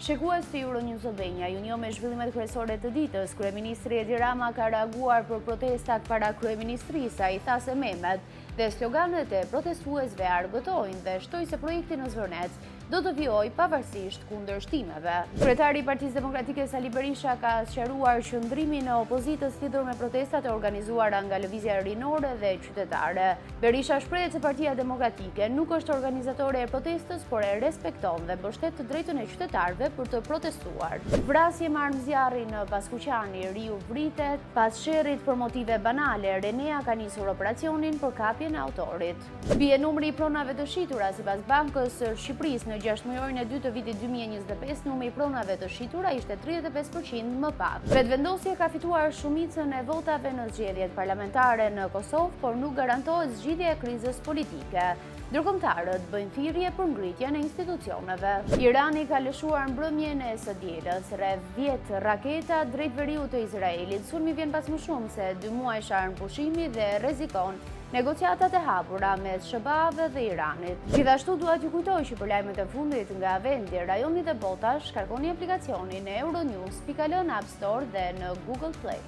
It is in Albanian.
Shikues të Euronews Albania, ju njoh me zhvillimet kryesore të ditës. Kryeministri Edi Rama ka reaguar për protestat para kryeministrisë, ai tha se Mehmet dhe sloganet e protestuesve argëtojnë dhe shtoi se projekti në Zvërnec do të vijojë pavarësisht kundërshtimeve. Kryetari i Partisë Demokratike Sali Berisha ka sqaruar qëndrimin e opozitës lidhur me protestat e organizuara nga lëvizja rinore dhe qytetare. Berisha shprehet se Partia Demokratike nuk është organizatore e protestës, por e respekton dhe mbështet të drejtën e qytetarëve për të protestuar. Vrasje me armëzjarri në Paskuqani, riu vritet pas sherrit për motive banale. Renea ka nisur operacionin për kapjen e autorit. Bie numri i pronave të shitura sipas Bankës së Shqipërisë. Në 6 mujorin e 2 të vitit 2025, numri i pronave të shitura ishte 35% më pak. Vetëvendosja ka fituar shumicën e votave në zgjedhjet parlamentare në Kosovë, por nuk garantohet zgjidhja e krizës politike. Ndërkombëtarët bëjnë thirrje për ngritjen e institucioneve. Irani ka lëshuar mbrëmjen e së dielës rreth 10 raketa drejt veriut të Izraelit. Sulmi vjen pas më shumë se 2 muajsh armëpushimi dhe rrezikon negociatat e hapura mes SHBA-ve dhe Iranit. Gjithashtu dua t'ju kujtoj që për lajmet e fundit nga vendi, rajoni dhe bota, shkarkoni aplikacionin e Euronews.al në App Store dhe në Google Play.